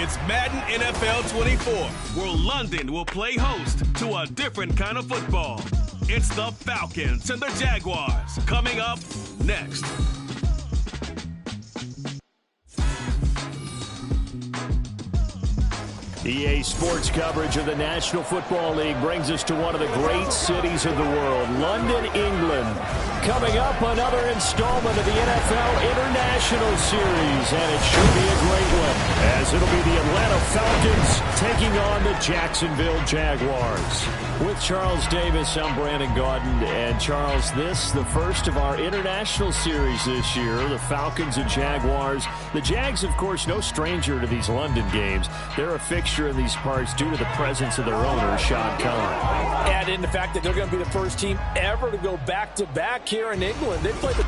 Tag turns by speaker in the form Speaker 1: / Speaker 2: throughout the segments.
Speaker 1: It's Madden NFL 24, where London will play host to a different kind of football. It's the Falcons and the Jaguars coming up next.
Speaker 2: EA Sports coverage of the National Football League brings us to one of the great cities of the world, London, England. Coming up, another installment of the NFL International Series, and it should be a great one, as it'll be the Atlanta Falcons taking on the Jacksonville Jaguars. With Charles Davis, I'm Brandon Gaudin, and Charles, this the first of our International Series this year, the Falcons and Jaguars. The Jags, of course, no stranger to these London games. They're a fixture in these parts due to the presence of their owner, Sean Khan.
Speaker 3: Add in the fact that they're going to be the first team ever to go back-to-back here in England. They played the...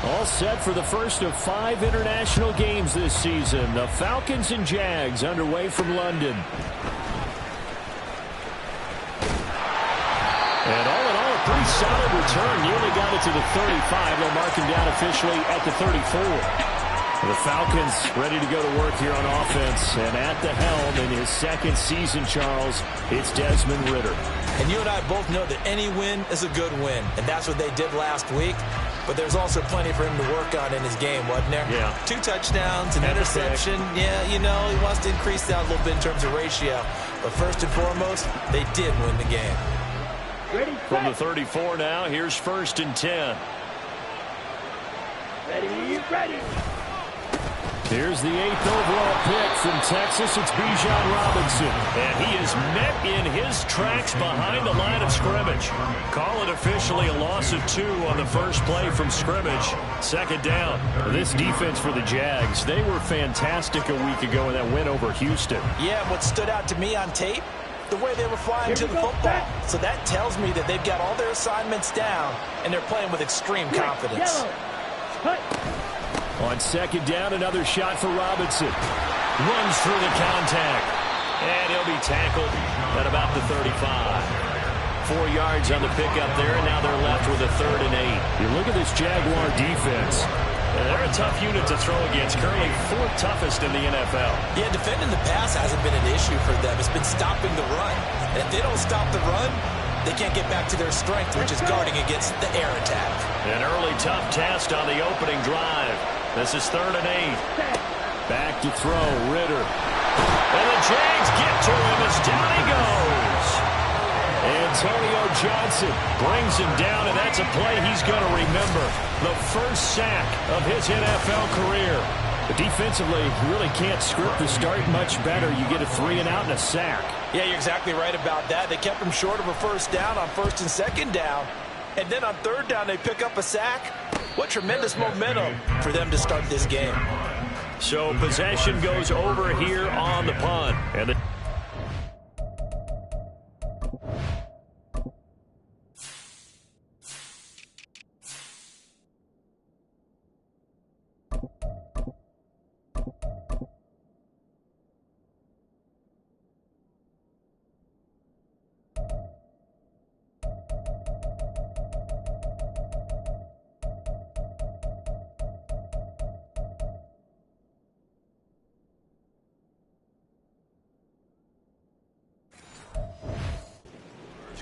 Speaker 2: All set for the first of 5 international games this season. The Falcons and Jags underway from London. And all in all, a pretty solid return. Nearly got it to the 35. They'll mark him down officially at the 34. The Falcons ready to go to work here on offense. And at the helm in his second season, Charles, it's Desmond Ridder.
Speaker 3: And you and I both know that any win is a good win. And that's what they did last week. But there's also plenty for him to work on in his game, wasn't there?
Speaker 2: Yeah.
Speaker 3: 2 touchdowns, an interception. Yeah, you know, he wants to increase that a little bit in terms of ratio. But first and foremost, they did win the game.
Speaker 2: Ready, from the 34 now, here's 1st and 10.
Speaker 4: Ready.
Speaker 2: Here's the 8th overall pick from Texas. It's Bijan Robinson. And he is met in his tracks behind the line of scrimmage. Call it officially a loss of 2 on the first play from scrimmage. 2nd down. This defense for the Jags, they were fantastic a week ago in that win over Houston.
Speaker 3: Yeah, what stood out to me on tape, the way they were flying to the football. So that tells me that they've got all their assignments down, and they're playing with extreme confidence.
Speaker 2: On 2nd down, another shot for Robinson. Runs through the contact. And he'll be tackled at about the 35. 4 yards on the pickup there, and now they're left with a 3rd and 8. You look at this Jaguar defense. They're a tough unit to throw against, currently 4th toughest in the NFL.
Speaker 3: Yeah, defending the pass hasn't been an issue for them. It's been stopping the run. And if they don't stop the run, they can't get back to their strength, which is guarding against the air attack.
Speaker 2: An early tough test on the opening drive. This is 3rd and 8. Back to throw, Ridder. And the Jags get to him as down he goes. Antonio Johnson brings him down, and that's a play he's going to remember. The first sack of his NFL career. But defensively, you really can't script the start much better. You get a 3 and out and a sack.
Speaker 3: Yeah, you're exactly right about that. They kept him short of a 1st down on 1st and 2nd down. And then on 3rd down, they pick up a sack. What tremendous momentum for them to start this game.
Speaker 2: So possession goes over here on the punt. And the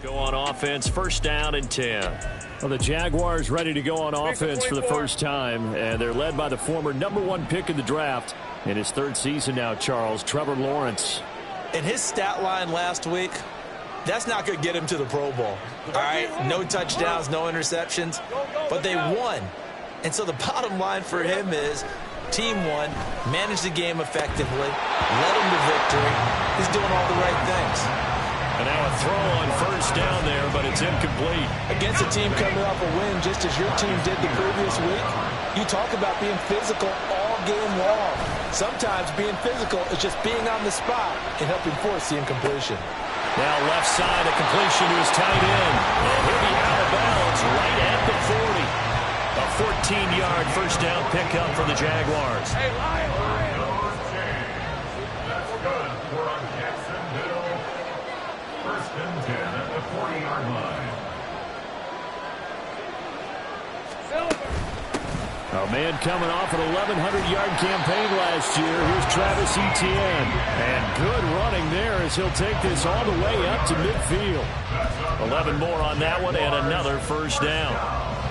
Speaker 2: go on offense, 1st down and 10. Well, the Jaguars ready to go on offense for the first time, and they're led by the former #1 pick in the draft. In his 3rd season now, Charles, Trevor Lawrence.
Speaker 3: And his stat line last week, that's not going to get him to the Pro Bowl. All right, no touchdowns, no interceptions, but they won. And so the bottom line for him is team won, managed the game effectively, led him to victory. He's doing all the right things.
Speaker 2: And now a throw on 1st down there, but it's incomplete.
Speaker 3: Against a team coming off a win, just as your team did the previous week, you talk about being physical all game long. Sometimes being physical is just being on the spot and helping force the incompletion.
Speaker 2: Now left side, a completion to his tight end. And he'll be out of bounds right at the 40. A 14-yard first down pickup for the Jaguars.
Speaker 4: Hey, Lion.
Speaker 5: That's good for Jacksonville. First and 10 at the 40-yard line.
Speaker 2: A man coming off an 1,100-yard campaign last year. Here's Travis Etienne. And good running there as he'll take this all the way up to midfield. 11 more on that one and another first down.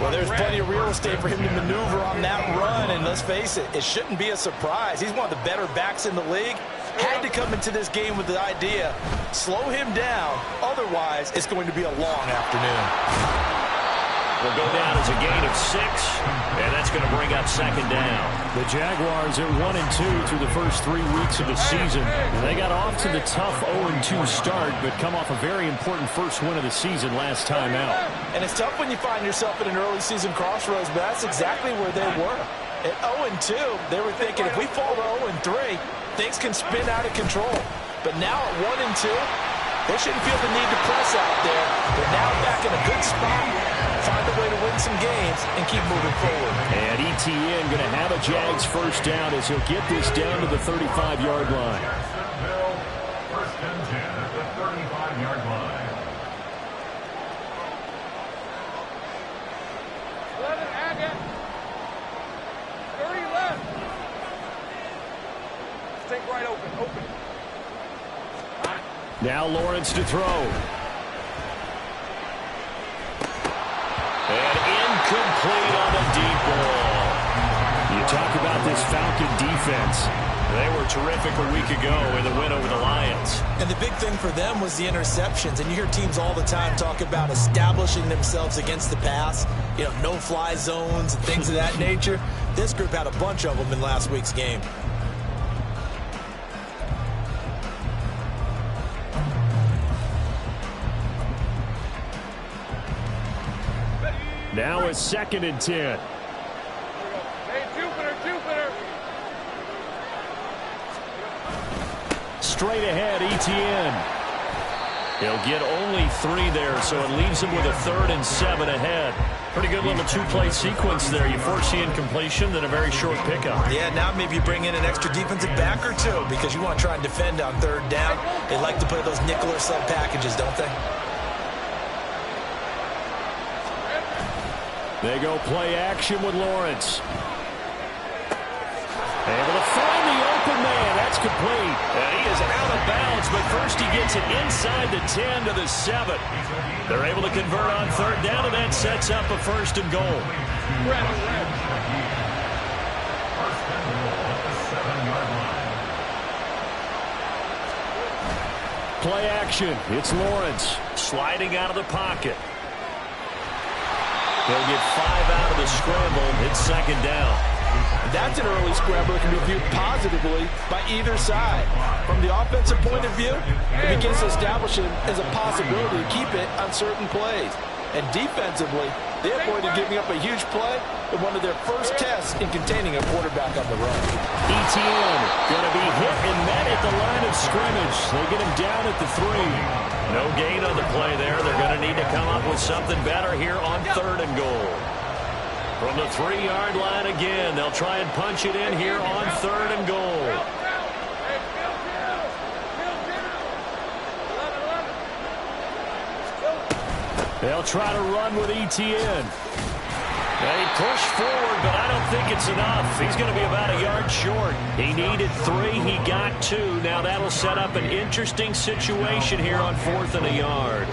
Speaker 3: Well, there's plenty of real estate for him to maneuver on that run, and let's face it, it shouldn't be a surprise. He's one of the better backs in the league. Had to come into this game with the idea, slow him down, otherwise it's going to be a long afternoon.
Speaker 2: Will go down as a gain of 6, and that's going to bring up second down. The Jaguars are 1-2 through the first 3 weeks of the season. They got off to the tough 0-2 start, but come off a very important first win of the season last time out.
Speaker 3: And it's tough when you find yourself in an early season crossroads, but that's exactly where they were. At 0-2, they were thinking if we fall to 0-3, things can spin out of control. But now at 1-2, they shouldn't feel the need to press out there. They're now back in a good spot. Find a way to win some games and keep moving forward.
Speaker 2: And Etienne going to have a Jags first down as he'll get this down to the 35-yard line.
Speaker 5: Jacksonville, first and 10 at the 35-yard line.
Speaker 4: 11, Agate. 30 left. Stay right open.
Speaker 2: Now Lawrence to throw. And incomplete on the deep ball. You talk about this Falcon defense. They were terrific a week ago in the win over the Lions.
Speaker 3: And the big thing for them was the interceptions. And you hear teams all the time talk about establishing themselves against the pass, you know, no-fly zones and things of that nature. This group had a bunch of them in last week's game.
Speaker 2: Now a second and 10.
Speaker 4: Hey, Jupiter.
Speaker 2: Straight ahead, Etienne. He'll get only 3 there, so it leaves him with a 3rd and 7 ahead. Pretty good little 2-play sequence there. You force the incompletion, then a very short pickup.
Speaker 3: Yeah, now maybe you bring in an extra defensive back or two because you want to try and defend on 3rd down. They like to play those nickel or sub packages, don't they?
Speaker 2: They go play action with Lawrence. Able to find the open man. That's complete. And he is out of bounds, but first he gets it inside the 10 to the 7. They're able to convert on 3rd down, and that sets up a 1st and goal.
Speaker 5: First and goal at the 7-yard line.
Speaker 2: Play action. It's Lawrence sliding out of the pocket. He'll get 5 out of the scramble. It's 2nd down.
Speaker 3: That's an early scramble that can be viewed positively by either side. From the offensive point of view, it begins to establish it as a possibility to keep it on certain plays. And defensively, they avoided giving up a huge play in one of their first tests in containing a quarterback on the run.
Speaker 2: Etienne going to be hit and met at the line of scrimmage. They get him down at the 3. No gain on the play there. They're going to need to come up with something better here on 3rd and goal. From the 3-yard line again, they'll try and punch it in here on 3rd and goal. They'll try to run with Etienne. They push forward, but I don't think it's enough. He's going to be about a yard short. He needed 3. He got 2. Now that'll set up an interesting situation here on 4th and a yard.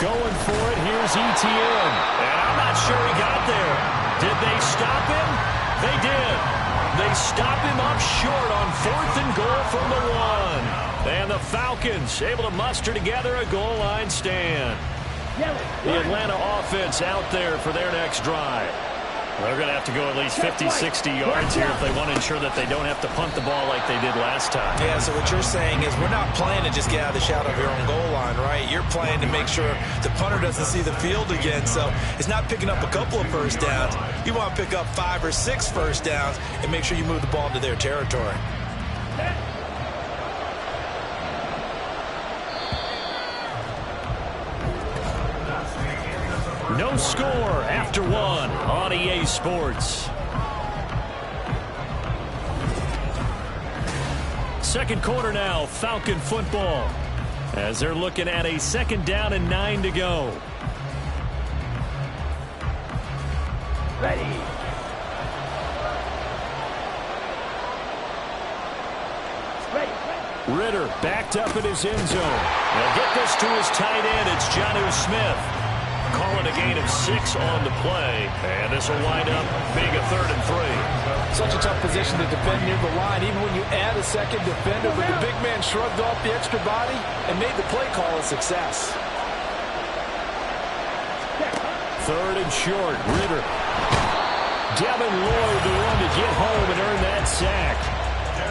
Speaker 2: Going for it. Here's Etienne. And I'm not sure he got there. Did they stop him? They did. They stop him up short on 4th and goal from the 1. And the Falcons able to muster together a goal line stand. The Atlanta offense out there for their next drive. They're going to have to go at least 50, 60 yards here if they want to ensure that they don't have to punt the ball like they did last time.
Speaker 3: Yeah, so what you're saying is we're not playing to just get out of the shadow of your own goal line, right? You're playing to make sure the punter doesn't see the field again. So it's not picking up a couple of first downs. You want to pick up 5 or 6 first downs and make sure you move the ball into their territory.
Speaker 2: No score after 1 on EA Sports. Second quarter now, Falcon football, as they're looking at a 2nd down and 9 to go.
Speaker 6: Ready.
Speaker 2: Ritter backed up in his end zone. They'll get this to his tight end. It's Jonnu Smith. Calling a gain of 6 on the play, and this will wind up being a 3rd and 3.
Speaker 7: Such a tough position to defend near the line, even when you add a second defender, but the big man shrugged off the extra body and made the play call a success.
Speaker 2: 3rd and short, Ritter. Devin Lloyd, the one to get home and earn that sack.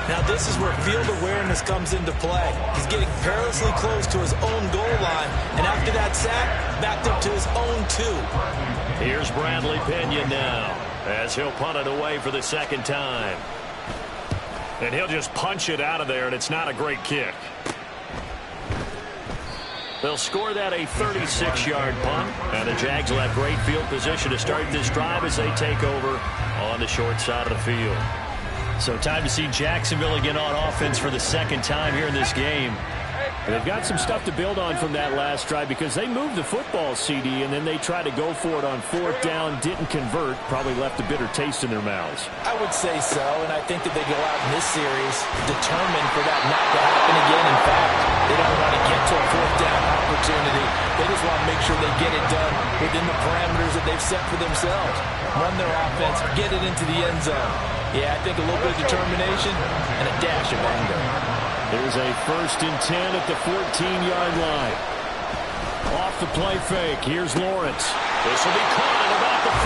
Speaker 3: Now this is where field awareness comes into play. He's getting perilously close to his own goal line, and after that sack, backed up to his own 2.
Speaker 2: Here's Bradley Pena now, as he'll punt it away for the 2nd time. And he'll just punch it out of there, and it's not a great kick. They'll score that a 36-yard punt, and the Jags will have great field position to start this drive as they take over on the short side of the field. So time to see Jacksonville again on offense for the 2nd time here in this game. And they've got some stuff to build on from that last drive because they moved the football, CD, and then they tried to go for it on 4th down, didn't convert, probably left a bitter taste in their mouths.
Speaker 3: I would say so, and I think that they go out in this series determined for that not to happen again. In fact, they don't want to get to a 4th down opportunity. They just want to make sure they get it done within the parameters that they've set for themselves. Run their offense, get it into the end zone. Yeah, I think a little bit of determination and a dash of anger.
Speaker 2: There's a 1st and 10 at the 14-yard line. Off the play fake. Here's Lawrence. This will be caught at about the 5.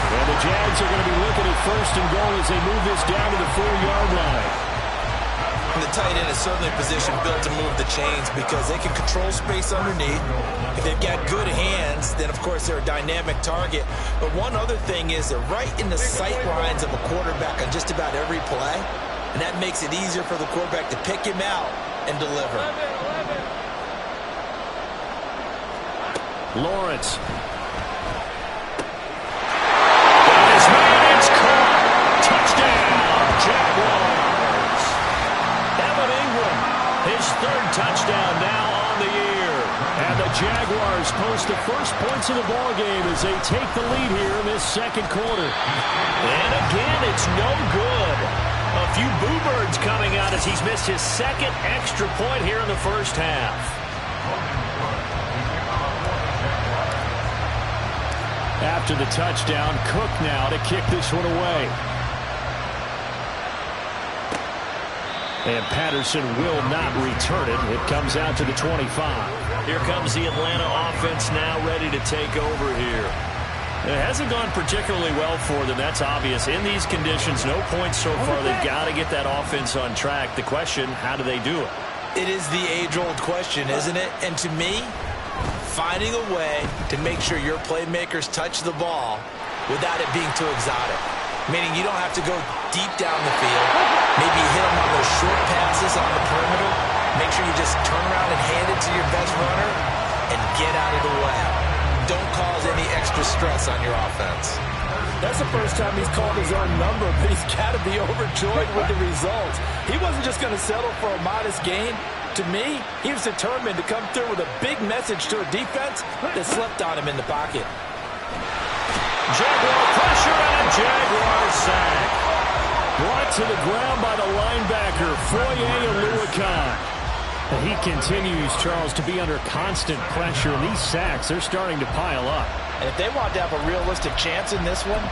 Speaker 2: And the Jags are going to be looking at 1st and goal as they move this down to the 4-yard line.
Speaker 3: The tight end is certainly a position built to move the chains because they can control space underneath. If they've got good hands, then, of course, they're a dynamic target. But one other thing is they're right in the sight lines of a quarterback on just about every play. And that makes it easier for the quarterback to pick him out and deliver.
Speaker 2: Lawrence. Got his man, it's caught. Touchdown, Jaguars. Evan Ingram, his 3rd touchdown now on the year. And the Jaguars post the first points of the ballgame as they take the lead here in this 2nd quarter. And again, it's no good. A few boo birds coming out as he's missed his 2nd extra point here in the 1st half. After the touchdown, Cook now to kick this one away. And Patterson will not return it. It comes out to the 25. Here comes the Atlanta offense now ready to take over here. It hasn't gone particularly well for them, that's obvious. In these conditions, no points so far. They've got to get that offense on track. The question, how do they do it?
Speaker 3: It is the age-old question, isn't it? And to me, finding a way to make sure your playmakers touch the ball without it being too exotic. Meaning you don't have to go deep down the field. Maybe hit them on those short passes on the perimeter. Make sure you just turn around and hand it to your best runner and get out of the way. Don't cause any extra stress on your offense.
Speaker 7: That's the first time he's called his own number, but he's got to be overjoyed with the results. He wasn't just going to settle for a modest gain. To me, he was determined to come through with a big message to a defense that slept on him in the pocket.
Speaker 2: Jaguar pressure and a Jaguar sack. Brought to the ground by the linebacker, Foye Oluokun. He continues, Charles, to be under constant pressure. And these sacks, they're starting to pile up.
Speaker 7: And if they want to have a realistic chance in this one,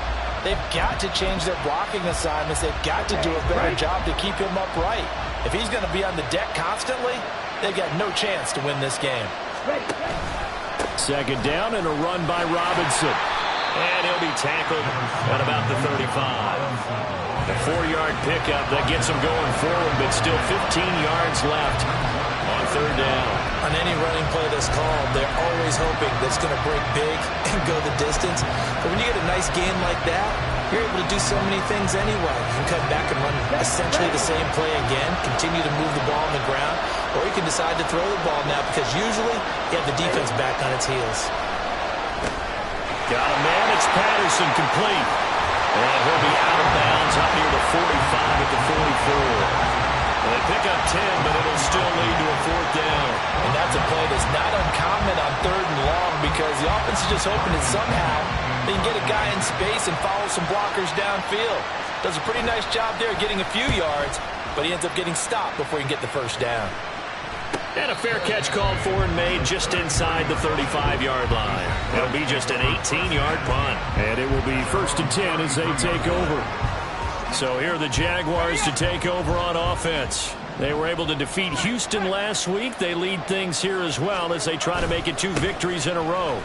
Speaker 7: they've got to change their blocking assignments. They've got to do a better job to keep him upright. If he's going to be on the deck constantly, they've got no chance to win this game.
Speaker 2: 2nd down and a run by Robinson. And he'll be tackled at about the 35. A 4-yard pickup that gets him going forward, but still 15 yards left on third down.
Speaker 3: On any running play that's called, they're always hoping that it's going to break big and go the distance. But when you get a nice gain like that, you're able to do so many things anyway. You can come back and run essentially the same play again, continue to move the ball on the ground, or you can decide to throw the ball now because usually you have the defense back on its heels.
Speaker 2: Got a man, it's Patterson, complete. And he'll be out of bounds up near the 45 at the 44. They pick up 10, but it'll still lead to a fourth down.
Speaker 7: And that's a play that's not uncommon on third and long because the offense is just hoping that somehow they can get a guy in space and follow some blockers downfield. Does a pretty nice job there getting a few yards, but he ends up getting stopped before he can get the first down.
Speaker 2: And a fair catch called for and made just inside the 35-yard line. It'll be just an 18-yard punt. And it will be 1st and 10 as they take over. So here are the Jaguars to take over on offense. They were able to defeat Houston last week. They lead things here as well as they try to make it 2 victories in a row.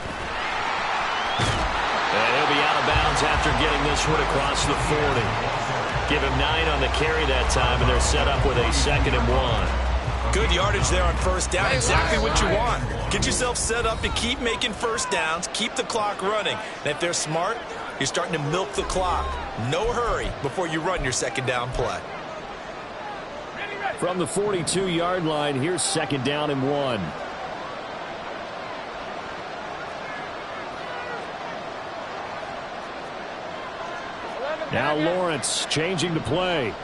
Speaker 2: And he'll be out of bounds after getting this one across the 40. Give him 9 on the carry that time, and they're set up with a 2nd and 1.
Speaker 3: Good yardage there on first down. Exactly what you want. Get yourself set up to keep making first downs, keep the clock running. And if they're smart, you're starting to milk the clock. No hurry before you run your 2nd down play.
Speaker 2: From the 42-yard line, here's 2nd down and 1. Now Lawrence changing the play.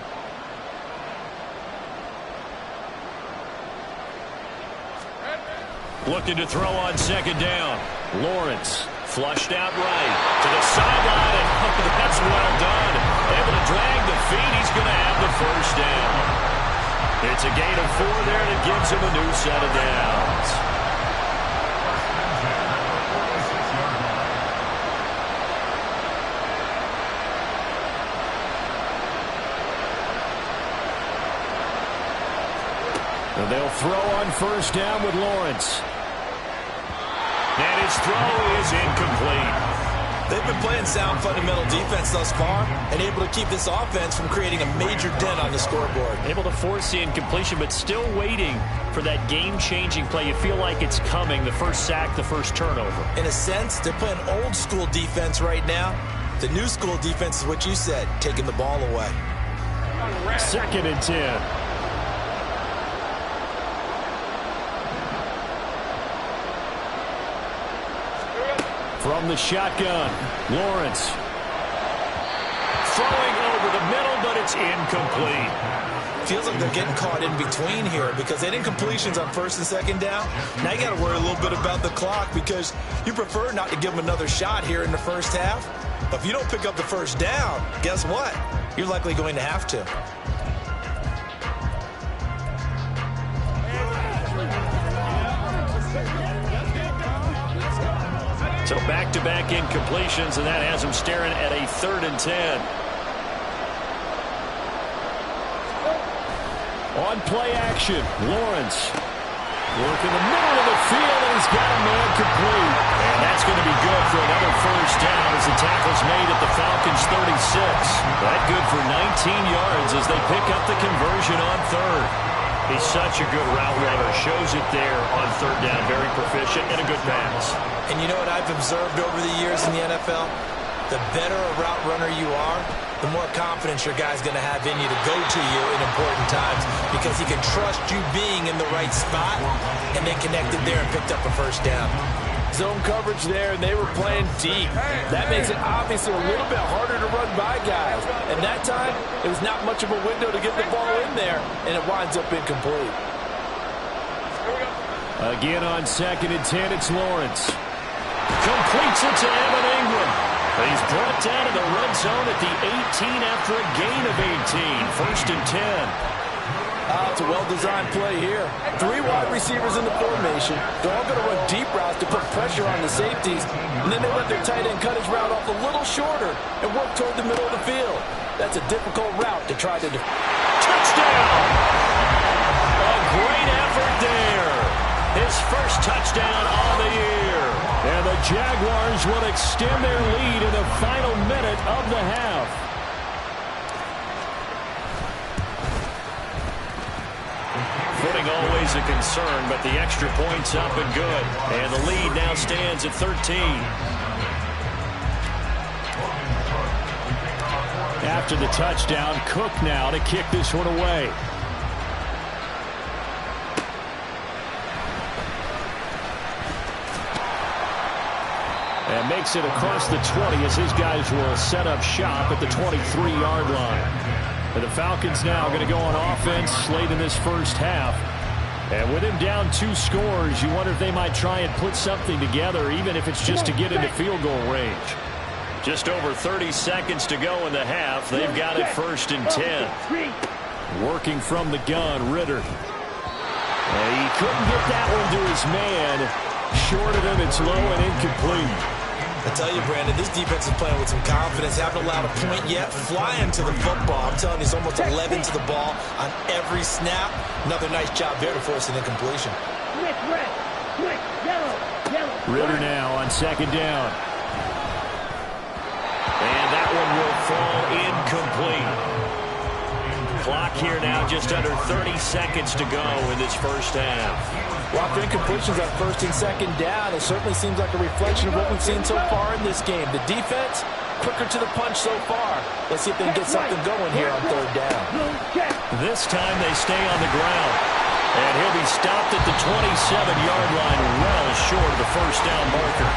Speaker 2: Looking to throw on 2nd down. Lawrence flushed out right to the sideline, and that's well done. Able to drag the feet. He's going to have the first down. It's a gain of 4 there that gives him a new set of downs. And they'll throw on 1st down with Lawrence. And his throw is incomplete.
Speaker 3: They've been playing sound fundamental defense thus far and able to keep this offense from creating a major dent on the scoreboard.
Speaker 2: Able to force the incompletion, but still waiting for that game-changing play. You feel like it's coming, the first sack, the first turnover.
Speaker 3: In a sense, they're playing old-school defense right now. The new school defense is what you said, taking the ball away.
Speaker 2: 2nd and 10. From the shotgun, Lawrence throwing over the middle, but it's incomplete.
Speaker 3: Feels like they're getting caught in between here because they didn't completions on 1st and 2nd down. Now you got to worry a little bit about the clock because you prefer not to give them another shot here in the first half. But if you don't pick up the first down, guess what? You're likely going to have to.
Speaker 2: So back-to-back incompletions, and that has him staring at a 3rd and 10. On play action, Lawrence working the middle of the field, and he's got a man complete. And that's going to be good for another first down as the tackle's made at the Falcons' 36. That good for 19 yards as they pick up the conversion on 3rd. He's such a good route runner. Shows it there on 3rd down. Very proficient and a good pass.
Speaker 3: And you know what I've observed over the years in the NFL? The better a route runner you are, the more confidence your guy's going to have in you to go to you in important times because he can trust you being in the right spot and then connected there and picked up a first down.
Speaker 7: Zone coverage there, and they were playing deep. That makes it obviously a little bit harder to run by guys. And that time, it was not much of a window to get the ball in there, and it winds up incomplete.
Speaker 2: Again on 2nd and 10, it's Lawrence. Completes it to Evan Ingram. He's brought down to the red zone at the 18 after a gain of 18. 1st and 10.
Speaker 7: It's a well-designed play here. 3 wide receivers in the formation. They're all going to run deep routes to put pressure on the safeties. And then they let their tight end cut his route off a little shorter and work toward the middle of the field. That's a difficult route to try to do.
Speaker 2: Touchdown! A great effort there. His first touchdown of the year. And the Jaguars will extend their lead in the final minute of the half. Footing always a concern, but the extra point's up and good. And the lead now stands at 13. After the touchdown, Cook now to kick this one away. And makes it across the 20 as his guys will set up shop at the 23-yard line. And the Falcons now going to go on offense late in this first half. And with him down 2 scores, you wonder if they might try and put something together, even if it's just to get into field goal range. Just over 30 seconds to go in the half. They've got it 1st and 10. Working from the gun, Ritter. And he couldn't get that one to his man. Short of him, it's low and incomplete.
Speaker 3: I tell you, Brandon, this defense is playing with some confidence. Haven't allowed a point yet. Flying to the football. I'm telling you, it's almost 11 to the ball on every snap. Another nice job there to force an incompletion.
Speaker 2: Ritter now on 2nd down. And that one will fall incomplete. Clock here now just under 30 seconds to go in this first half.
Speaker 7: Lots of incompletions on 1st and 2nd down. It certainly seems like a reflection of what we've seen so far in this game. The defense, quicker to the punch so far. Let's see if they can get something going here on 3rd down.
Speaker 2: This time they stay on the ground. And he'll be stopped at the 27-yard line, well short of the first down marker.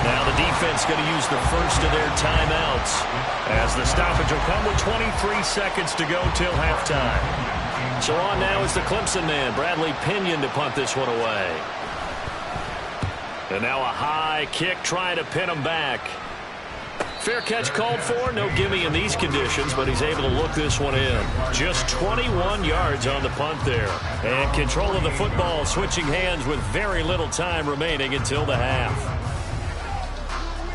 Speaker 2: Now the defense going to use the first of their timeouts, as the stoppage will come with 23 seconds to go till halftime. So on now is the Clemson man, Bradley Pinion, to punt this one away. And now a high kick trying to pin him back. Fair catch called for. No gimme in these conditions, but he's able to look this one in. Just 21 yards on the punt there. And control of the football switching hands with very little time remaining until the half.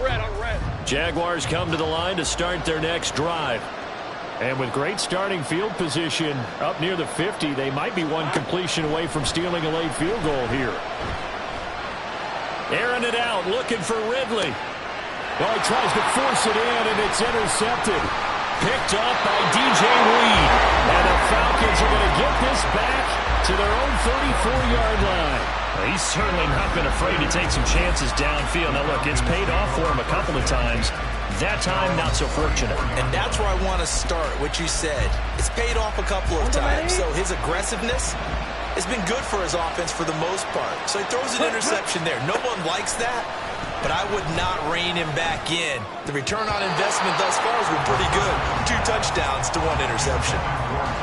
Speaker 4: Red on red.
Speaker 2: Jaguars come to the line to start their next drive. And with great starting field position up near the 50, they might be one completion away from stealing a late field goal here. Airing it out, looking for Ridley. Well, he tries to force it in, and it's intercepted. Picked up by DJ Reed. And the Falcons are going to get this back to their own 34-yard line.
Speaker 8: Well, he's certainly not been afraid to take some chances downfield. Now, look, it's paid off for him a couple of times. That time, not so fortunate.
Speaker 3: And that's where I want to start, what you said. It's paid off a couple of times. So his aggressiveness has been good for his offense for the most part. So he throws an interception there. No one likes that, but I would not rein him back in. The return on investment thus far has been pretty good. 2 touchdowns to 1 interception.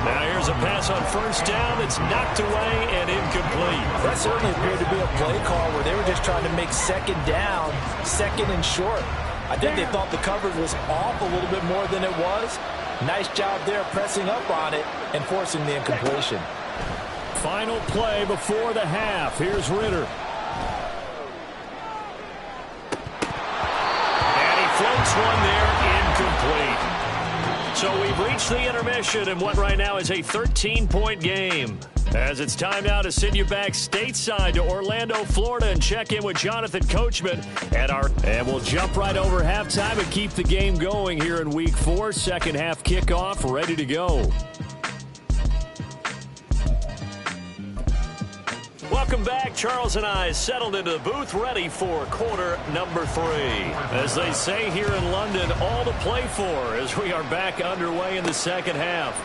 Speaker 2: Now here's a pass on 1st down. It's knocked away and incomplete.
Speaker 7: That certainly appeared to be a play call where they were just trying to make 2nd down, 2nd and short. I think they thought the coverage was off a little bit more than it was. Nice job there pressing up on it and forcing the incompletion.
Speaker 2: Final play before the half. Here's Ritter. And he floats one there, incomplete. So we've reached the intermission in what right now is a 13-point game. As it's time now to send you back stateside to Orlando, Florida, and check in with Jonathan Coachman and we'll jump right over halftime and keep the game going here in Week 4. Second half kickoff, ready to go. Welcome back. Charles and I settled into the booth, ready for quarter number 3. As they say here in London, all to play for as we are back underway in the second half.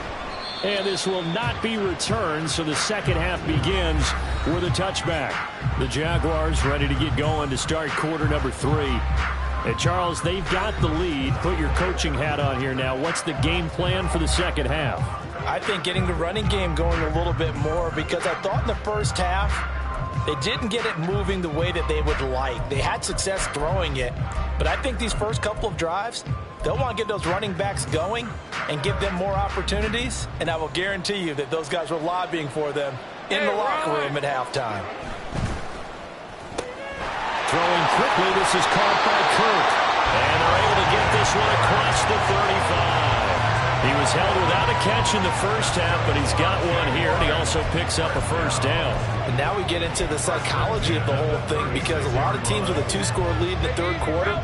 Speaker 2: And this will not be returned, so the second half begins with a touchback. The Jaguars ready to get going to start quarter number 3. And Charles, they've got the lead. Put your coaching hat on here now. What's the game plan for the second half?
Speaker 7: I think getting the running game going a little bit more, because I thought in the first half they didn't get it moving the way that they would like. They had success throwing it, but I think these first couple of drives, they'll want to get those running backs going and give them more opportunities, and I will guarantee you that those guys were lobbying for them in the locker room at halftime.
Speaker 2: Throwing quickly, this is caught by Kirk. And they're able to get this one across the 35.
Speaker 8: He was held without a catch in the first half, but he's got one here, and he also picks up a first down.
Speaker 7: And now we get into the psychology of the whole thing, because a lot of teams with a 2-score lead in the third quarter,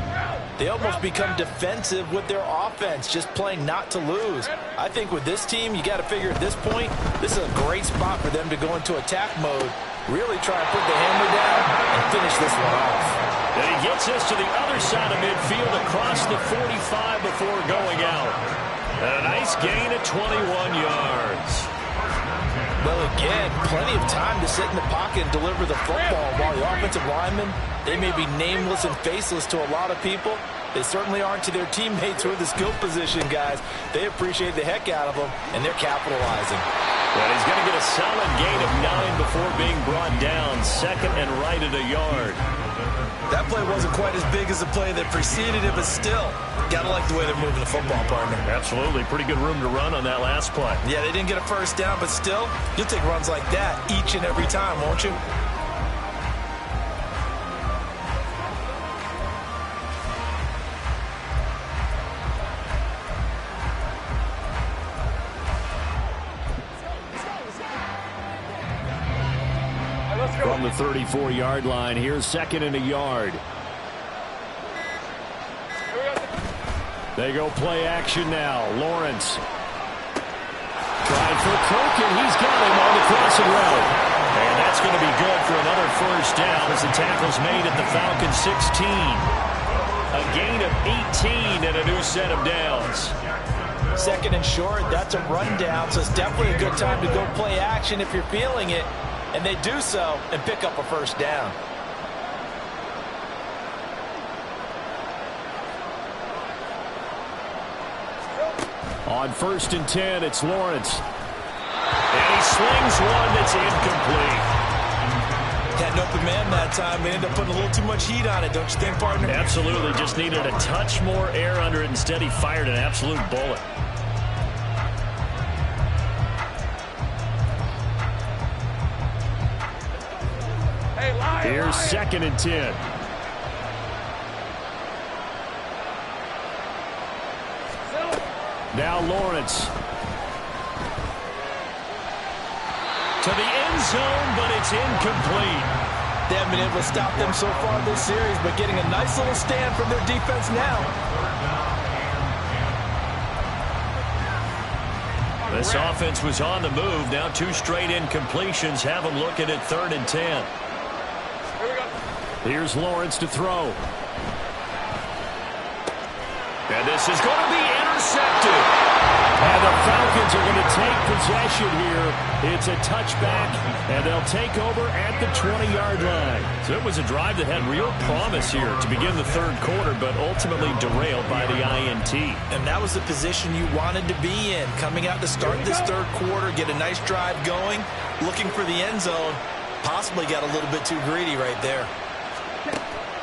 Speaker 7: they almost become defensive with their offense, just playing not to lose. I think with this team, you got to figure at this point, this is a great spot for them to go into attack mode, really try and put the hammer down and finish this one off.
Speaker 8: And he gets us to the other side of midfield across the 45 before going out. And a nice gain at 21 yards.
Speaker 7: Well, again, plenty of time to sit in the pocket and deliver the football, while the offensive linemen, they may be nameless and faceless to a lot of people. They certainly aren't to their teammates who are the skill position guys. They appreciate the heck out of them, and they're capitalizing.
Speaker 8: Well, he's going to get a solid gain of 9 before being brought down. Second and right at a yard.
Speaker 3: That play wasn't quite as big as the play that preceded it, but still, gotta like the way they're moving the football, partner.
Speaker 8: Absolutely. Pretty good room to run on that last play.
Speaker 3: Yeah, they didn't get a first down, but still, you'll take runs like that each and every time, won't you?
Speaker 2: From the 34-yard line, here's second and a yard. They go play action now. Lawrence. Trying for Cook, and he's got him on the crossing route.
Speaker 8: And that's going to be good for another first down as the tackle's made at the Falcons 16. A gain of 18 and a new set of downs.
Speaker 7: Second and short, that's a rundown, so it's definitely a good time to go play action if you're feeling it. And they do so and pick up a first down.
Speaker 2: On 1st and 10, it's Lawrence.
Speaker 8: And he slings one that's incomplete.
Speaker 3: Had an open man that time. They ended up putting a little too much heat on it, don't you think, partner?
Speaker 8: Absolutely. Just needed a touch more air under it. Instead, he fired an absolute bullet.
Speaker 2: Here's 2nd and 10. Now Lawrence.
Speaker 8: To the end zone, but it's incomplete.
Speaker 7: They haven't been able to stop them so far this series, but getting a nice little stand from their defense now.
Speaker 8: This offense was on the move. Now 2 straight incompletions have them looking at 3rd and 10.
Speaker 2: Here's Lawrence to throw.
Speaker 8: And this is going to be intercepted.
Speaker 2: And the Falcons are going to take possession here. It's a touchback, and they'll take over at the 20-yard line.
Speaker 8: So it was a drive that had real promise here to begin the third quarter, but ultimately derailed by the INT.
Speaker 3: And that was the position you wanted to be in. Coming out to start this third quarter, get a nice drive going, looking for the end zone. Possibly got a little bit too greedy right there.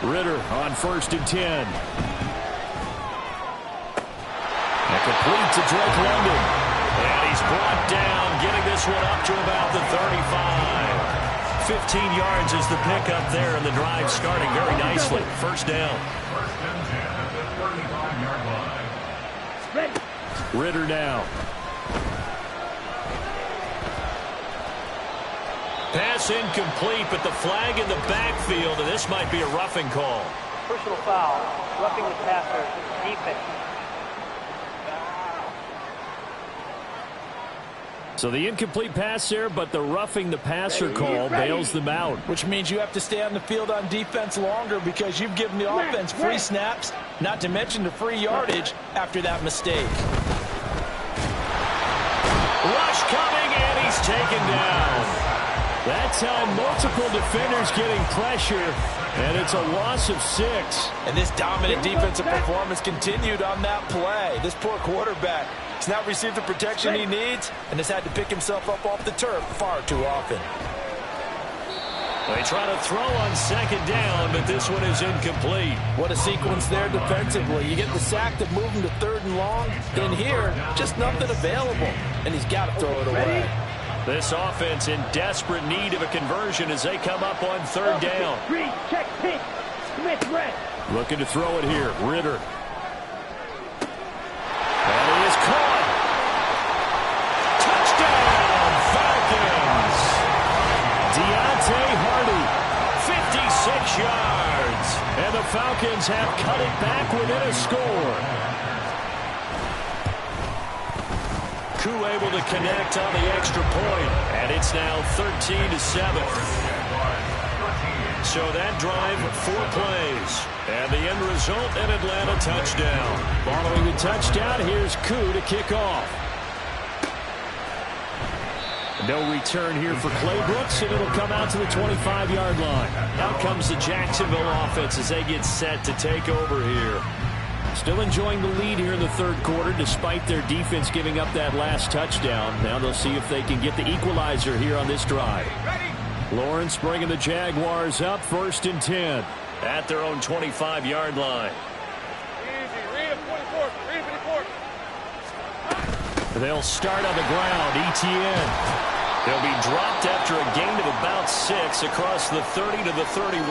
Speaker 2: Ritter on 1st and 10. And complete to Drake London.
Speaker 8: And he's brought down, getting this one up to about the 35. 15 yards is the pickup there, and the drive starting very nicely. First down.
Speaker 5: First and 10 at the 35-yard line.
Speaker 2: Ritter now.
Speaker 8: Pass incomplete, but the flag in the backfield, and this might be a roughing call.
Speaker 6: Personal foul, roughing the passer, defense.
Speaker 2: So the incomplete pass there, but the roughing the passer call bails them out.
Speaker 7: Which means you have to stay on the field on defense longer because you've given the offense free snaps, not to mention the free yardage after that mistake.
Speaker 8: Rush coming, and he's taken down.
Speaker 2: That time, multiple defenders getting pressure, and it's a loss of 6.
Speaker 7: And this dominant defensive performance continued on that play. This poor quarterback has not received the protection he needs and has had to pick himself up off the turf far too often.
Speaker 8: They try to throw on 2nd down, but this one is incomplete.
Speaker 7: What a sequence there defensively. You get the sack to move him to 3rd and long. Then here, just nothing available, and he's got to throw it away.
Speaker 8: This offense in desperate need of a conversion as they come up on 3rd down.
Speaker 6: Green, check, pink, Smith, red.
Speaker 2: Looking to throw it here. Ritter. And he is caught. Falcons have cut it back within a score.
Speaker 8: Who able to connect on the extra point, and it's now 13-7. So that drive, 4 plays, and the end result, an Atlanta touchdown.
Speaker 2: Following the touchdown, here's Koo to kick off. No return here for Clay Brooks, and it'll come out to the 25-yard line.
Speaker 8: Out comes the Jacksonville offense as they get set to take over here.
Speaker 2: Still enjoying the lead here in the third quarter despite their defense giving up that last touchdown. Now they'll see if they can get the equalizer here on this drive. Lawrence bringing the Jaguars up, 1st and 10.
Speaker 8: At their own 25-yard line.
Speaker 4: Easy. Read it, 24. Read it, 24.
Speaker 2: They'll start on the ground. ETN.
Speaker 8: They'll be dropped after a gain of about 6 across the 30 to the 31.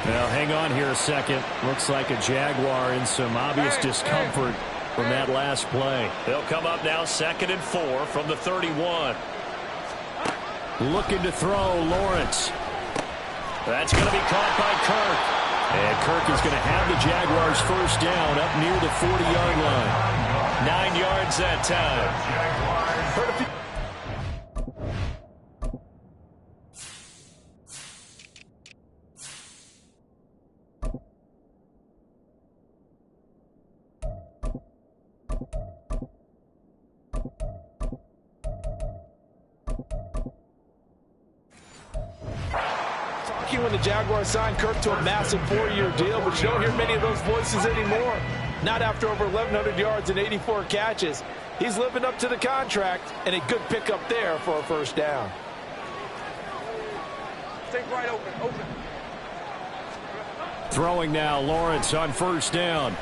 Speaker 2: Now, hang on here a second. Looks like a Jaguar in some obvious discomfort from that last play.
Speaker 8: They'll come up now 2nd and 4 from the 31.
Speaker 2: Looking to throw, Lawrence.
Speaker 8: That's going to be caught by Kirk.
Speaker 2: And Kirk is going to have the Jaguars first down up near the 40-yard line.
Speaker 8: 9 yards that time.
Speaker 7: When the Jaguars signed Kirk to a massive 4-year deal, but you don't hear many of those voices anymore. Not after over 1,100 yards and 84 catches. He's living up to the contract, and a good pickup there for a first down.
Speaker 4: Stay right open.
Speaker 2: Throwing now, Lawrence on first down.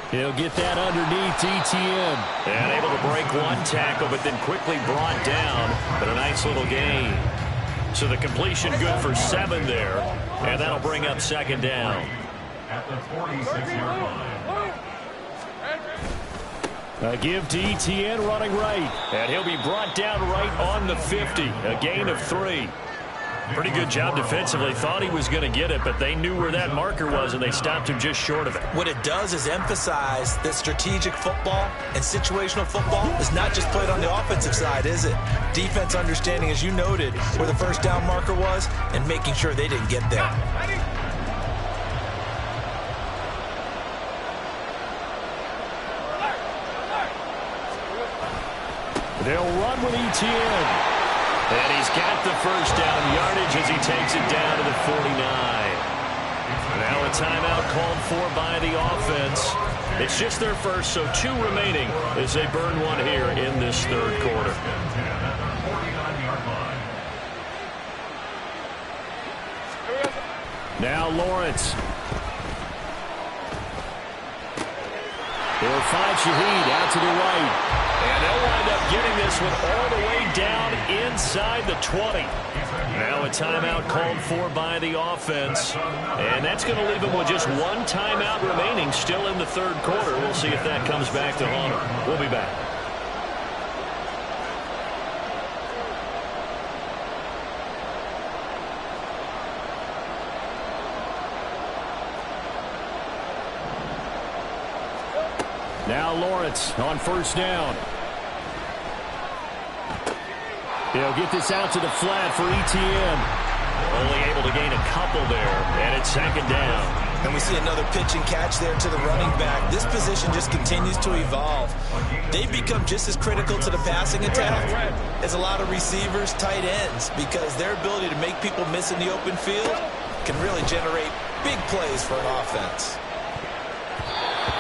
Speaker 2: He'll get that underneath ETN.
Speaker 8: And able to break one tackle, but then quickly brought down. But a nice little gain. So the completion good for 7 there. And that'll bring up 2nd down.
Speaker 5: At the 46-yard line.
Speaker 2: A give to ETN running right.
Speaker 8: And he'll be brought down right on the 50. A gain of 3. Pretty good job defensively. Thought he was going to get it, but they knew where that marker was, and they stopped him just short of it.
Speaker 3: What it does is emphasize that strategic football and situational football is not just played on the offensive side, is it? Defense understanding, as you noted, where the first down marker was and making sure they didn't get there.
Speaker 2: They'll run with ETN.
Speaker 8: And he's got the first down yardage as he takes it down to the 49. Now a timeout called for by the offense. It's just their first, so 2 remaining as they burn one here in this third quarter.
Speaker 2: Now Lawrence. He'll find Shaheed out to the right.
Speaker 8: And they'll wind up getting this one all the way down inside the 20. Now a timeout called for by the offense. And that's going to leave them with just 1 timeout remaining still in the third quarter. We'll see if that comes back to haunt them. We'll be back.
Speaker 2: Now Lawrence on first down. He'll get this out to the flat for ETN.
Speaker 8: Only able to gain a couple there, and it's 2nd down.
Speaker 3: And we see another pitch and catch there to the running back. This position just continues to evolve. They've become just as critical to the passing attack as a lot of receivers, tight ends, because their ability to make people miss in the open field can really generate big plays for an offense.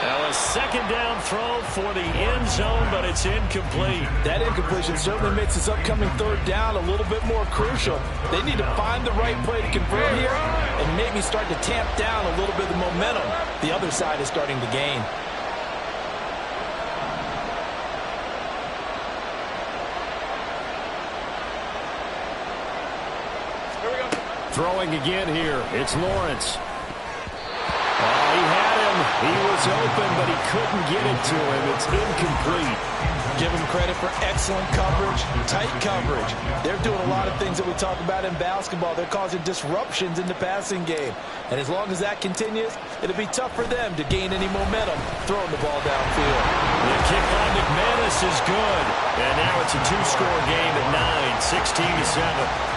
Speaker 8: Now a 2nd down throw for the end zone, but it's incomplete.
Speaker 7: That incompletion certainly makes this upcoming third down a little bit more crucial. They need to find the right play to convert here and maybe start to tamp down a little bit of the momentum the other side is starting to gain.
Speaker 2: Throwing again here. It's Lawrence. He had him. He was open, but he couldn't get it to him. It's incomplete.
Speaker 3: Give them credit for excellent coverage, tight coverage. They're doing a lot of things that we talk about in basketball. They're causing disruptions in the passing game. And as long as that continues, it'll be tough for them to gain any momentum throwing the ball downfield.
Speaker 8: The kick by McManus is good. And now it's a two-score game at 9, 16-7.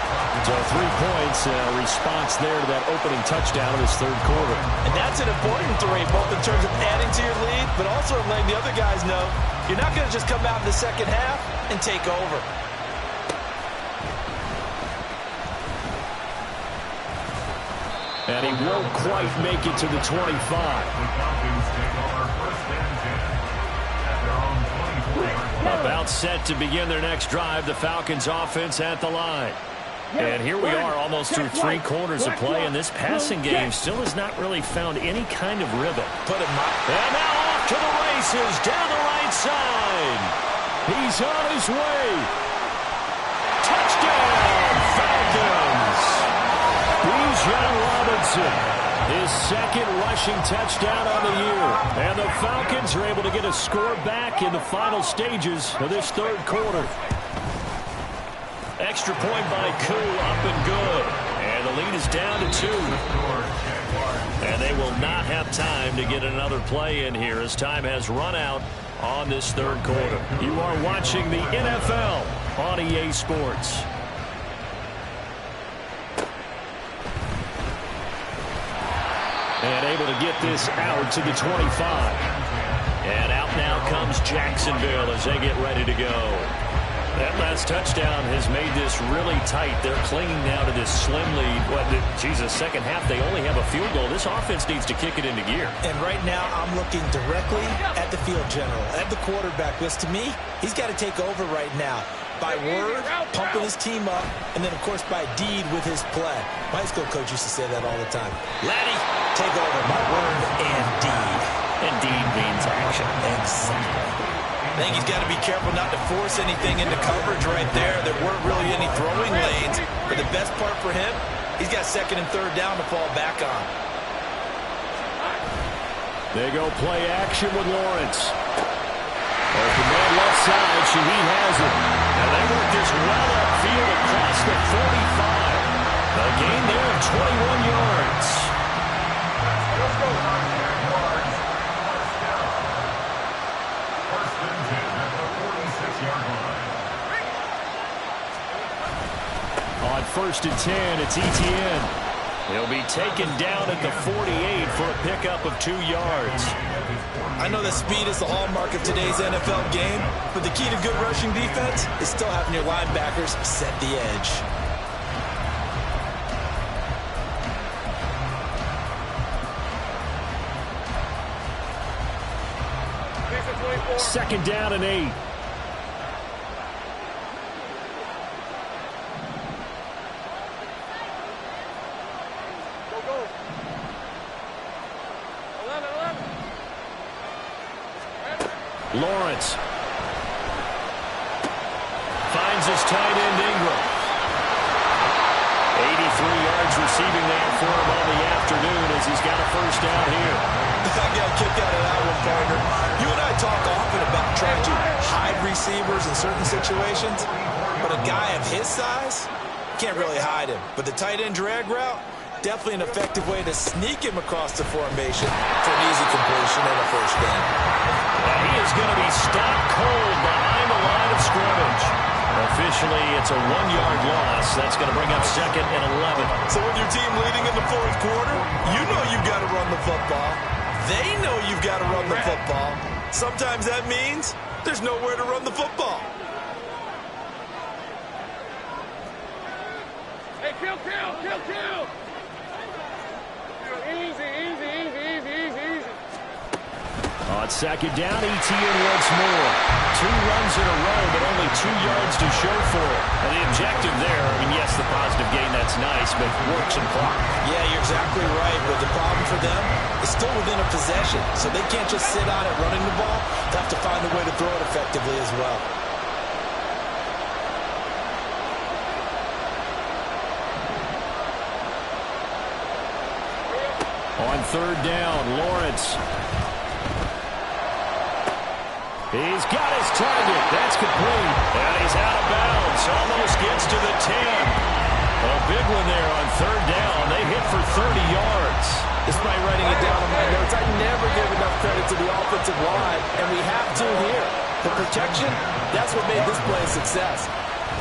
Speaker 2: So 3 points, response there to that opening touchdown in this third quarter.
Speaker 3: And that's an important 3, both in terms of adding to your lead, but also in letting the other guys know you're not going to just come out in the second half and take over.
Speaker 2: And he won't quite make it to the 25.
Speaker 8: About set to begin their next drive, the Falcons offense at the line. And here we are almost through 3 quarters of play, and this passing game still has not really found any kind of rhythm.
Speaker 2: And now off to the races down the right side. He's on his way. Touchdown, Falcons. Bijan Robinson, his second rushing touchdown on the year. And the Falcons are able to get a score back in the final stages of this third quarter.
Speaker 8: Extra point by Koo, up and good. And the lead is down to 2. And they will not have time to get another play in here as time has run out on this third quarter.
Speaker 2: You are watching the NFL on EA Sports. And able to get this out to the 25.
Speaker 8: And out now comes Jacksonville as they get ready to go. That last touchdown has made this really tight. They're clinging now to this slim lead. Second half, they only have a field goal. This offense needs to kick it into gear.
Speaker 3: And right now, I'm looking directly at the field general, at the quarterback, because to me, he's got to take over right now. By word, pumping his team up, and then, of course, by deed with his play. My high school coach used to say that all the time. Laddie, take over by word and deed.
Speaker 8: And deed means action.
Speaker 3: Exactly. I think he's got to be careful not to force anything into coverage right there. There weren't really any throwing lanes. But the best part for him, he's got second and third down to fall back on.
Speaker 2: They go play action with Lawrence. Open man left side. Shaheed has it.
Speaker 8: And they work this well upfield across the 45. A gain there of 21 yards.
Speaker 4: Let's go.
Speaker 2: On 1st and 10, it's Etienne.
Speaker 8: He'll be taken down at the 48 for a pickup of 2 yards.
Speaker 3: I know that speed is the hallmark of today's NFL game, but the key to good rushing defense is still having your linebackers set the edge.
Speaker 2: Second down and 8. Lawrence finds his tight end Ingram.
Speaker 8: 83 yards receiving that for him on the afternoon as he's got a first down here.
Speaker 3: I got a kick out of that one, partner. You and I talk often about trying to hide receivers in certain situations, but a guy of his size can't really hide him. But the tight end drag route, definitely an effective way to sneak him across the formation for an easy completion and a first down.
Speaker 8: And he is going to be stopped cold behind the line of scrimmage. Officially, it's a 1-yard loss. That's going to bring up second and 11.
Speaker 3: So with your team leading in the fourth quarter, you know you've got to run the football. They know you've got to run the football. Sometimes that means there's nowhere to run the football.
Speaker 4: Hey, kill. Easy.
Speaker 2: On second down, Etienne once more. 2 runs in a row, but only 2 yards to show for it.
Speaker 8: And the objective there, yes, the positive gain, that's nice, but works and clock.
Speaker 3: Yeah, you're exactly right, but the problem for them is still within a possession, so they can't just sit on it running the ball. They have to find a way to throw it effectively as well.
Speaker 2: On third down, Lawrence. He's got his target. That's complete.
Speaker 8: And he's out of bounds. Almost gets to the 10. A big one there on third down. They hit for 30 yards.
Speaker 7: Despite writing it down on my notes, I never give enough credit to the offensive line, and we have to here. The protection, that's what made this play a success.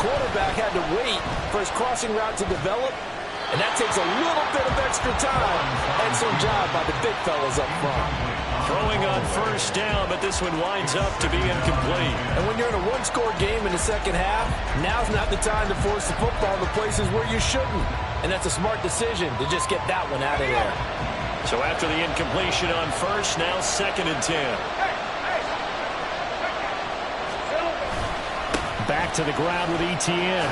Speaker 7: Quarterback had to wait for his crossing route to develop, and that takes a little bit of extra time. Excellent job by the big fellas up front.
Speaker 8: Throwing on first down, but this one winds up to be incomplete.
Speaker 7: And when you're in a one-score game in the second half, now's not the time to force the football to places where you shouldn't. And that's a smart decision to just get that one out of there.
Speaker 8: So after the incompletion on first, now 2nd and 10.
Speaker 2: Back to the ground with ETN.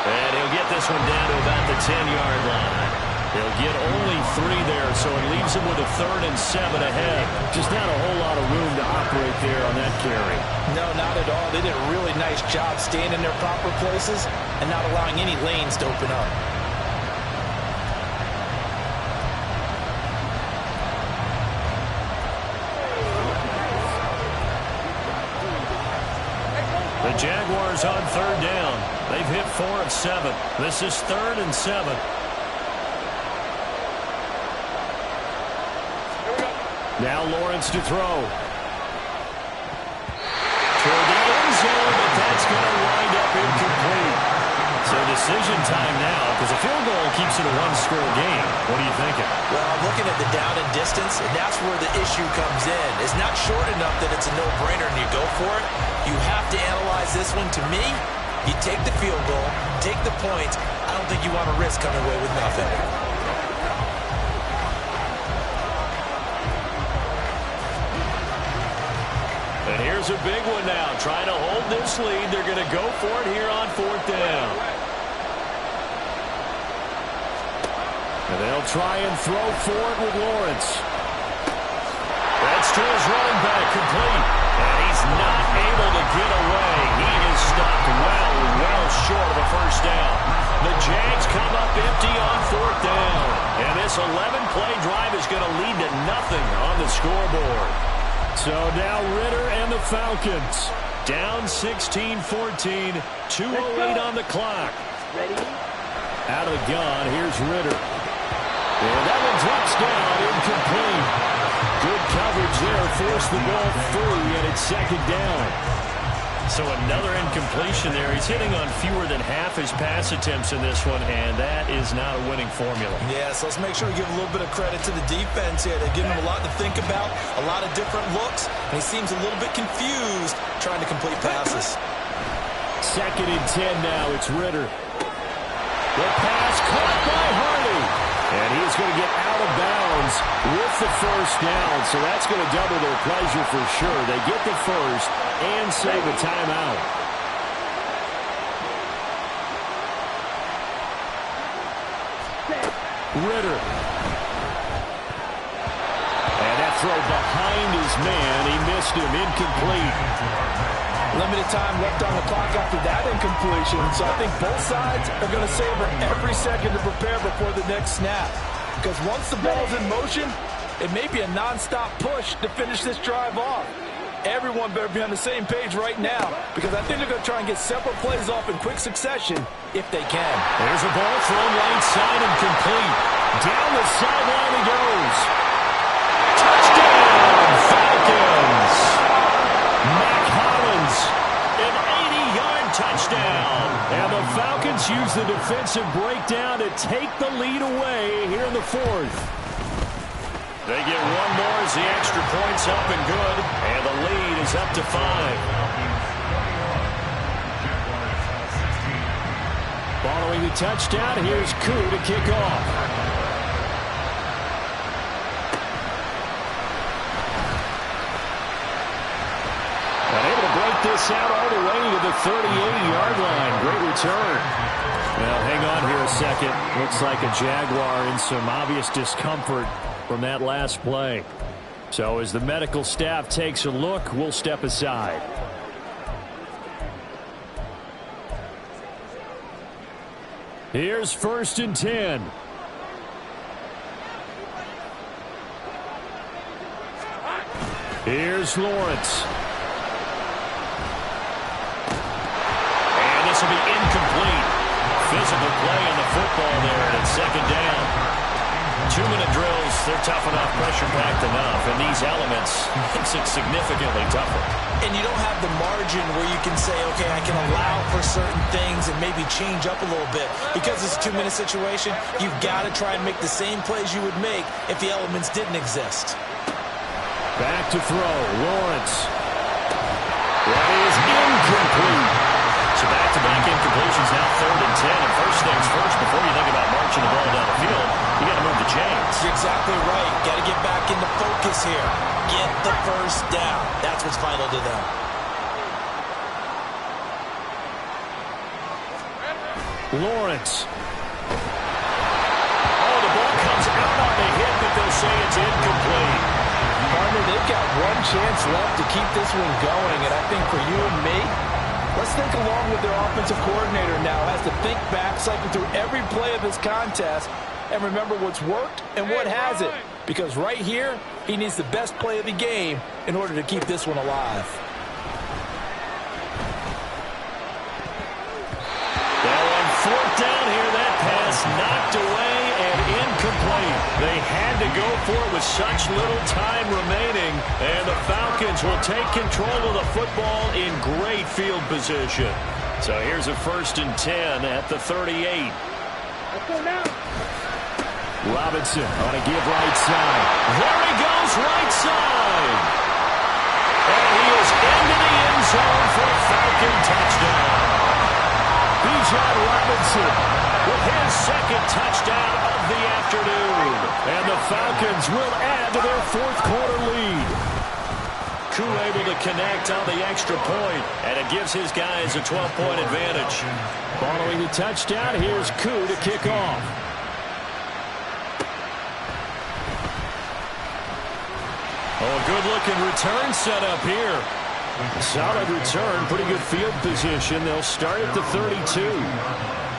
Speaker 8: And he'll get this one down to about the 10-yard line. He'll get only 3 there, so it leaves him with a 3rd and 7 ahead.
Speaker 2: Just not a whole lot of room to operate there on that carry.
Speaker 7: No, not at all. They did a really nice job staying in their proper places and not allowing any lanes to open up.
Speaker 8: The Jaguars on third down. They've hit 4 of 7. This is 3rd and 7.
Speaker 2: Now Lawrence to throw.
Speaker 8: Toward the end zone, but that's going to wind up incomplete. So decision time now, because a field goal keeps it a one-score game. What are you thinking?
Speaker 3: Well, I'm looking at the down and distance, and that's where the issue comes in. It's not short enough that it's a no-brainer and you go for it. You have to analyze this one. To me, you take the field goal, take the points. I don't think you want to risk coming away with nothing.
Speaker 8: And here's a big one now. Trying to hold this lead. They're going to go for it here on 4th down.
Speaker 2: And they'll try and throw for it with Lawrence.
Speaker 8: That's to his running back, complete. And he's not able to get away. He is stopped well short of a first down. The Jags come up empty on 4th down. And this 11-play drive is going to lead to nothing on the scoreboard.
Speaker 2: So now Ritter and the Falcons.
Speaker 8: Down 16-14, 2:08 on the clock.
Speaker 6: Ready?
Speaker 2: Out of the gun, here's Ritter. And that one drops down, incomplete. Good coverage there, forced the ball free, and it's 2nd down.
Speaker 8: So another incompletion there. He's hitting on fewer than half his pass attempts in this one, and that is not a winning formula.
Speaker 3: Yeah, so let's make sure we give a little bit of credit to the defense here. They're giving him a lot to think about, a lot of different looks, and he seems a little bit confused trying to complete passes.
Speaker 2: 2nd and 10 now, it's Ritter. The pass caught by Hardy. And he's going to get out of bounds with the first down, so that's going to double their pleasure for sure. They get the first and save a timeout. Ritter. And that throw behind his man. He missed him. Incomplete.
Speaker 7: Limited time left on the clock after that incompletion, so I think both sides are going to savor every second to prepare before the next snap. Because once the ball's in motion, it may be a non-stop push to finish this drive off. Everyone better be on the same page right now, because I think they're going to try and get several plays off in quick succession if they can.
Speaker 8: There's a ball thrown right side and complete. Down the sideline he goes. Touchdown, Falcons! Mac Hollins, an 80-yard touchdown. And the Falcons use the defensive breakdown to take the lead away here in the 4th. They get one more as the extra point's up and good. And the lead is up to 5.
Speaker 2: Following the touchdown, here's Koo to kick off. Able to break this out all the way to the 38-yard line. Great return. Well, hang on here a second. Looks like a Jaguar in some obvious discomfort from that last play. So as the medical staff takes a look, we'll step aside. Here's 1st and 10. Here's Lawrence.
Speaker 8: And this will be incomplete. Physical play on the football there, and it's second down. 2-minute drills, they're tough enough, pressure-packed enough, and these elements makes it significantly tougher.
Speaker 3: And you don't have the margin where you can say, okay, I can allow for certain things and maybe change up a little bit. Because it's a 2-minute situation, you've got to try and make the same plays you would make if the elements didn't exist.
Speaker 2: Back to throw, Lawrence. That is incomplete.
Speaker 8: So back-to-back incompletions, now 3rd and 10. And first things first, before you think about marching the ball down the field, you got to move the chains.
Speaker 3: You're exactly right. Got to get back into focus here. Get the first down. That's what's vital to them.
Speaker 2: Lawrence.
Speaker 8: Oh, the ball comes out on the hit, but they'll say it's incomplete.
Speaker 7: Partner, they've got one chance left to keep this one going, and I think for you and me, let's think along with their offensive coordinator now. Has to think back, cycle through every play of this contest, and remember what's worked and what hasn't. Because right here, he needs the best play of the game in order to keep this one alive.
Speaker 8: Now on 4th down here, that pass knocked away and incomplete. They had to go for it with such little time remaining, and the Falcons will take control of the football in great field position. So here's a 1st and 10 at the 38.
Speaker 4: Let's go now.
Speaker 2: Robinson on a give right side.
Speaker 8: There he goes, right side. And he is into the end zone for a Falcon touchdown.
Speaker 2: Bijan Robinson
Speaker 8: With his 2nd touchdown of the afternoon.
Speaker 2: And the Falcons will add to their 4th quarter lead.
Speaker 8: Koo able to connect on the extra point, and it gives his guys a 12-point advantage.
Speaker 2: Following the touchdown, here's Koo to kick off.
Speaker 8: Oh, a good-looking return set up here.
Speaker 2: Solid return, pretty good field position. They'll start at the 32.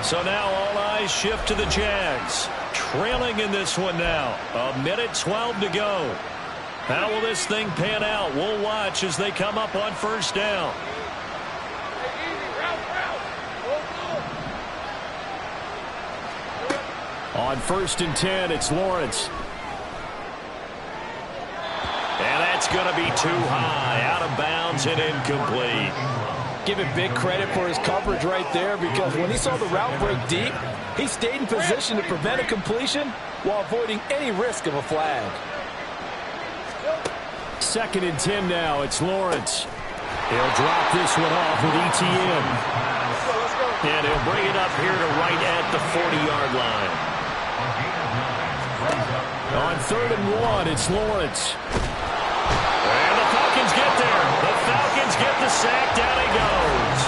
Speaker 8: So now all eyes shift to the Jags. Trailing in this one now. 1:12 to go. How will this thing pan out? We'll watch as they come up on 1st down.
Speaker 2: On 1st and 10, it's Lawrence.
Speaker 8: And that's going to be too high. Out of bounds and incomplete.
Speaker 7: Give him big credit for his coverage right there, because when he saw the route break deep, he stayed in position to prevent a completion while avoiding any risk of a flag.
Speaker 2: 2nd and 10 now. It's Lawrence. He'll drop this one off with ETN.
Speaker 8: And he'll bring it up here to right at the 40-yard line.
Speaker 2: On 3rd and 1, it's Lawrence.
Speaker 8: And the Falcons get there. The Falcons get the sack. Down he goes.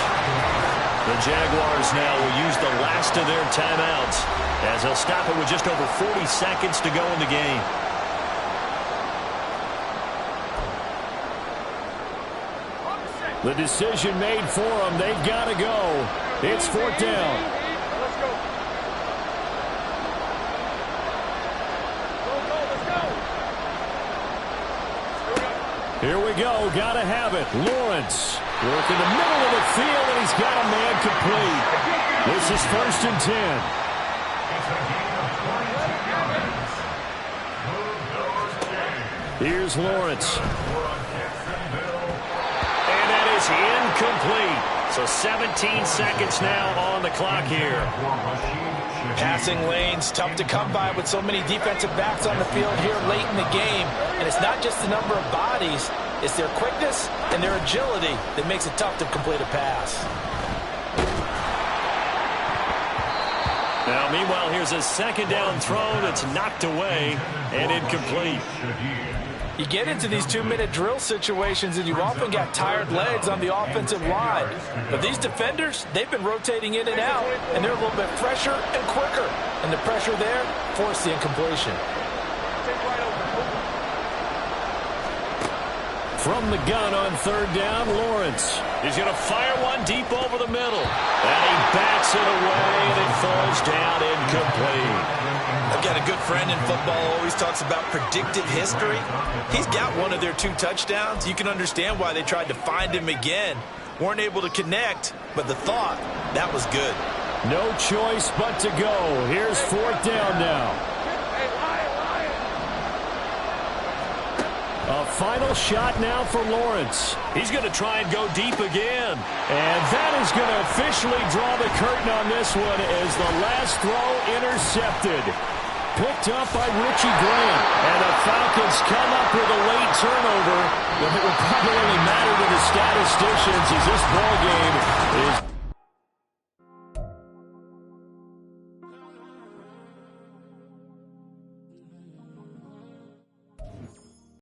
Speaker 8: The Jaguars now will use the last of their timeouts as they'll stop it with just over 40 seconds to go in the game.
Speaker 2: The decision made for them. They've got to go. It's 4th down.
Speaker 4: Let's go.
Speaker 2: Here we go. Got to have it. Lawrence working the middle of the field, and he's got a man complete. This is 1st and 10. Here's Lawrence.
Speaker 8: And that is incomplete. So 17 seconds now on the clock here.
Speaker 3: Passing lanes, tough to come by with so many defensive backs on the field here late in the game. And it's not just the number of bodies, it's their quickness and their agility that makes it tough to complete a pass.
Speaker 8: Now, meanwhile, here's a 2nd down throw that's knocked away and incomplete.
Speaker 7: You get into these 2-minute drill situations, and you've often got tired legs on the offensive line. But these defenders, they've been rotating in and out, and they're a little bit fresher and quicker. And the pressure there forced the incompletion.
Speaker 2: From the gun on 3rd down, Lawrence.
Speaker 8: He's going to fire one deep over the middle. And he backs it away, and it falls down incomplete.
Speaker 3: I've got to good friend in football always talks about predictive history. He's got one of their 2 touchdowns. You can understand why they tried to find him again. Weren't able to connect, but the thought, that was good.
Speaker 2: No choice but to go. Here's 4th down now. A final shot now for Lawrence.
Speaker 8: He's going to try and go deep again.
Speaker 2: And that is going to officially draw the curtain on this one as the last throw intercepted. Picked up by Richie Grant. And the Falcons come up with a late turnover. But it will probably only matter to the statisticians as this ball game is